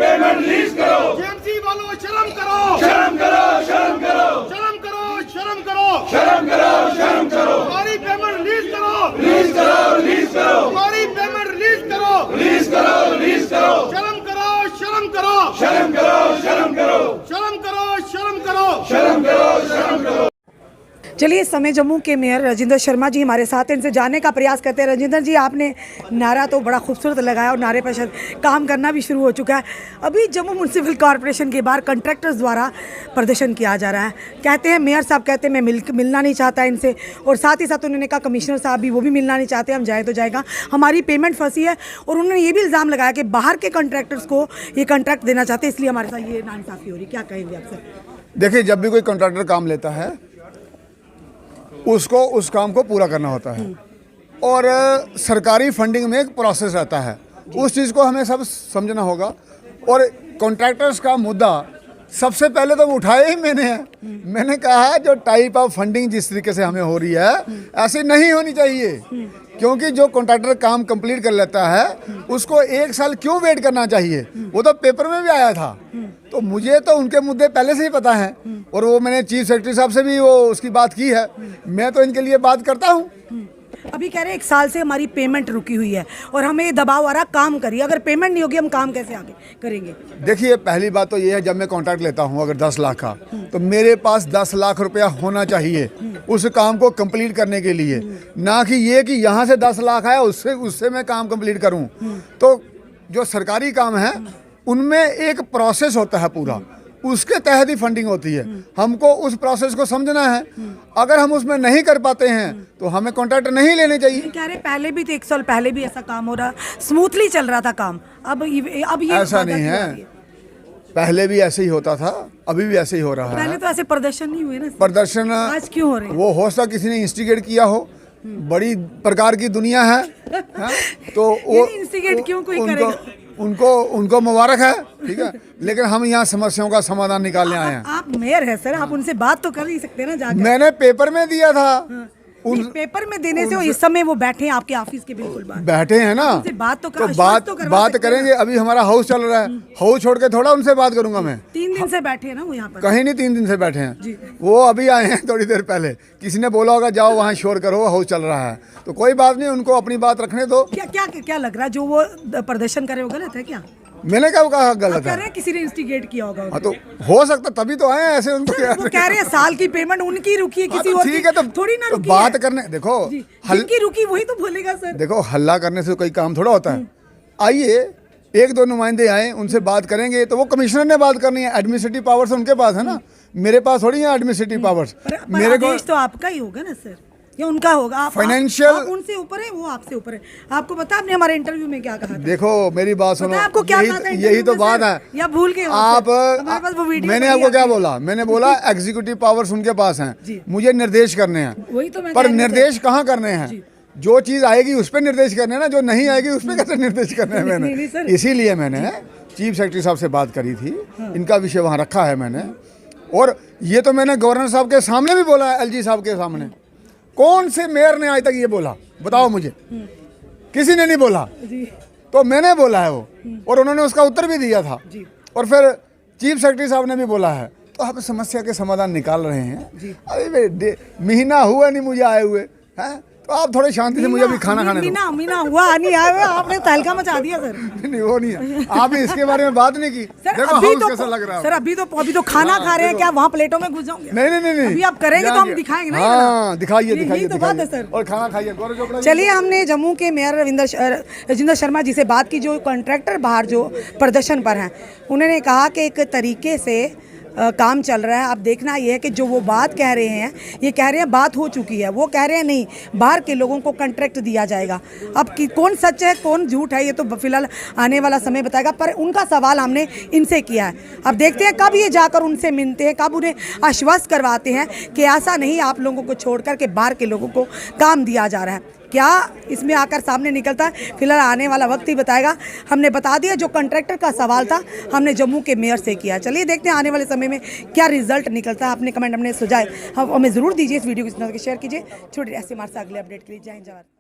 Payment release करो। JMC वालों शर्म करो, शर्म करो, शर्म करो, शर्म करो, शर्म करो, शर्म करो, शर्म करो। हमारी पेमेंट रिलीज करो, रिलीज करो, रिलीज करो, हमारी पेमेंट रिलीज करो, रिलीज करो, रिलीज करो। शर्म करो, शर्म करो, शर्म करो, शर्म करो, शर्म करो, शर्म करो, शर्म करो, शर्म करो। चलिए इस समय जम्मू के मेयर राजेंद्र शर्मा जी हमारे साथ हैं, इनसे जानने का प्रयास करते हैं। राजेंद्र जी, आपने नारा तो बड़ा खूबसूरत लगाया और नारे पर काम करना भी शुरू हो चुका है। अभी जम्मू म्यूनसिपल कॉरपोरेशन के बाहर कंट्रैक्टर्स द्वारा प्रदर्शन किया जा रहा है। कहते हैं मेयर साहब कहते हैं मैं मिलना नहीं चाहता इनसे, और साथ ही साथ उन्होंने कहा कमिश्नर साहब भी वो भी मिलना नहीं चाहते, हम जाए तो जाएगा, हमारी पेमेंट फंसी है। और उन्होंने ये भी इल्ज़ाम लगाया कि बाहर के कंट्रैक्टर्स को ये कॉन्ट्रैक्ट देना चाहते हैं, इसलिए हमारे साथ ये नाइंसाफ़ी हो रही है। क्या कहेंगे आप सर? देखिए, जब भी कोई कॉन्ट्रैक्टर काम लेता है उसको उस काम को पूरा करना होता है, और सरकारी फंडिंग में एक प्रोसेस रहता है, उस चीज़ को हमें सब समझना होगा। और कॉन्ट्रैक्टर्स का मुद्दा सबसे पहले तो उठाया ही मैंने है। मैंने कहा जो टाइप ऑफ फंडिंग जिस तरीके से हमें हो रही है ऐसी नहीं होनी चाहिए, क्योंकि जो कॉन्ट्रैक्टर काम कंप्लीट कर लेता है उसको 1 साल क्यों वेट करना चाहिए? वो तो पेपर में भी आया था। तो मुझे तो उनके मुद्दे पहले से ही पता है, और वो मैंने चीफ सेक्रेटरी साहब से भी वो उसकी बात की है। मैं तो इनके लिए बात करता हूँ। अभी कह रहे हैं 1 साल से हमारी पेमेंट रुकी हुई है और हमें ये दबाव आ रहा, काम करिए, अगर पेमेंट नहीं होगी हम काम कैसे आगे करेंगे? देखिए, पहली बात तो ये है, जब मैं कॉन्ट्रैक्ट लेता हूँ अगर 10 लाख का, तो मेरे पास 10 लाख रुपया होना चाहिए उस काम को कंप्लीट करने के लिए, ना कि ये कि यहाँ से 10 लाख आया उससे मैं काम कंप्लीट करूँ। तो जो सरकारी काम है उनमें एक प्रोसेस होता है पूरा, उसके तहत ही फंडिंग होती है। हमको उस प्रोसेस को समझना है। अगर हम उसमें नहीं कर पाते हैं तो हमें कॉन्ट्रैक्ट नहीं लेने चाहिए। कह रहे पहले भी तो 1 साल पहले भी ऐसा काम हो रहा, स्मूथली चल रहा था काम, अब ये ऐसा नहीं है। पहले भी ऐसे ही होता था, अभी भी ऐसे ही हो रहा है। पहले तो ऐसे प्रदर्शन नहीं हुए ना। प्रदर्शन आज क्यों हो रहे हैं? वो हो सकता किसी ने इंस्टिगेट किया हो, बड़ी प्रकार की दुनिया है, तो वो इंस्टिगेट क्यों कोई करेगा? उनको मुबारक है, ठीक है, लेकिन हम यहाँ समस्याओं का समाधान निकालने आए हैं। आप मेयर है सर, आप उनसे बात तो कर ही सकते हैं ना जाकर। मैंने पेपर में दिया था। पेपर में देने से इस समय वो बैठे हैं आपके ऑफिस के बिल्कुल बाहर, बैठे हैं ना, बात तो बात करेंगे। अभी हमारा हाउस चल रहा है, हाउस छोड़ के थोड़ा उनसे बात करूंगा मैं। 3 दिन से बैठे हैं ना वो यहाँ पर? कहीं नहीं, 3 दिन से बैठे हैं। वो अभी आए हैं थोड़ी देर पहले। किसी ने बोला होगा जाओ वहाँ शोर करो, हाउस चल रहा है। तो कोई बात नहीं, उनको अपनी बात रखने दो। क्या लग रहा है जो वो प्रदर्शन करे वो गलत है क्या? मैंने क्या कहा गलत है? किसी ने इंस्टिगेट किया होगा। हाँ, तो हो सकता, तभी तो आए ऐसे। उनको वो कह रहे हैं साल की पेमेंट उनकी रुकी है, किसी और ठीक है, तो थोड़ी ना रुकी बात है। करने देखो, जिनकी रुकी वही तो बोलेगा सर। देखो, हल्ला करने से कोई काम थोड़ा होता है। आइए, 1-2 नुमाइंदे आए, उनसे बात करेंगे। तो वो कमिश्नर ने बात करनी है, एडमिनिस्ट्रेटिव पावर्स उनके पास है ना, मेरे पास थोड़ी है एडमिनिस्ट्रेटिव पावर्स। मेरे को तो आपका ही होगा ना सर, या उनका होगा? आप फाइनेंशियल उनसे ऊपर है, वो आपसे ऊपर है। आपको पता आपने हमारे इंटरव्यू में क्या कहा था? देखो मेरी बात सुनो, आपको क्या कहा था? यही तो बात है, या भूल गए आप? मैंने आपको क्या बोला? मैंने बोला एग्जीक्यूटिव पावर्स उनके पास हैं, मुझे निर्देश करने हैं। वही तो मैं पर निर्देश कहाँ करने हैं? जो चीज आएगी उस पर निर्देश करने हैं ना, जो नहीं आएगी उस पर कैसे निर्देश करने हैं? मैंने इसीलिए मैंने चीफ सेक्रेटरी साहब से बात करी थी, इनका विषय वहाँ रखा है मैंने। और ये तो मैंने गवर्नर साहब के सामने भी बोला है, LG साहब के सामने। कौन से मेयर ने आज तक ये बोला? बताओ मुझे। किसी ने नहीं बोला, तो मैंने बोला है वो, और उन्होंने उसका उत्तर भी दिया था। और फिर चीफ सेक्रेटरी साहब ने भी बोला है। तो आप समस्या के समाधान निकाल रहे हैं। अरे महीना हुआ नहीं मुझे आए हुए हैं, तो आप थोड़े शांति से मुझे भी खाना खाने दो। मीना हुआ नहीं आया, आपने तहलका मचा दिया सर। नहीं, वो नहीं है। आपने इसके बारे में बात नहीं की। देखो हाउस कैसा लग रहा है सर। अभी तो खाना खा रहे हैं, क्या वहाँ प्लेटों में घुस जाओगे? नहीं, अभी आप करेंगे तो हम दिखाएंगे ना। हाँ, दिखाइए तो बात है सर। और खाना खाइए। चलिए, हमने जम्मू के मेयर राजेंद्र शर्मा जी से बात की, जो कॉन्ट्रैक्टर बाहर जो प्रदर्शन पर हैं। उन्होंने कहा कि एक तरीके से काम चल रहा है। अब देखना ये है कि जो वो बात कह रहे हैं, ये कह रहे हैं बात हो चुकी है, वो कह रहे हैं नहीं, बाहर के लोगों को कॉन्ट्रैक्ट दिया जाएगा। अब कौन सच है कौन झूठ है ये तो फिलहाल आने वाला समय बताएगा, पर उनका सवाल हमने इनसे किया है। अब देखते हैं कब ये जाकर उनसे मिलते हैं, कब उन्हें आश्वस्त करवाते हैं कि ऐसा नहीं आप लोगों को छोड़कर के बाहर के लोगों को काम दिया जा रहा है। क्या इसमें आकर सामने निकलता है, फिलहाल आने वाला वक्त ही बताएगा। हमने बता दिया जो कॉन्ट्रैक्टर का सवाल था हमने जम्मू के मेयर से किया। चलिए देखते हैं आने वाले समय में क्या रिजल्ट निकलता है। अपने कमेंट हमने सुझाए हमें ज़रूर दीजिए। इस वीडियो को शेयर कीजिए। छोड़िए ऐसे हमारे साथ अगले अपडेट के लिए। जय हिंद, जय भारत।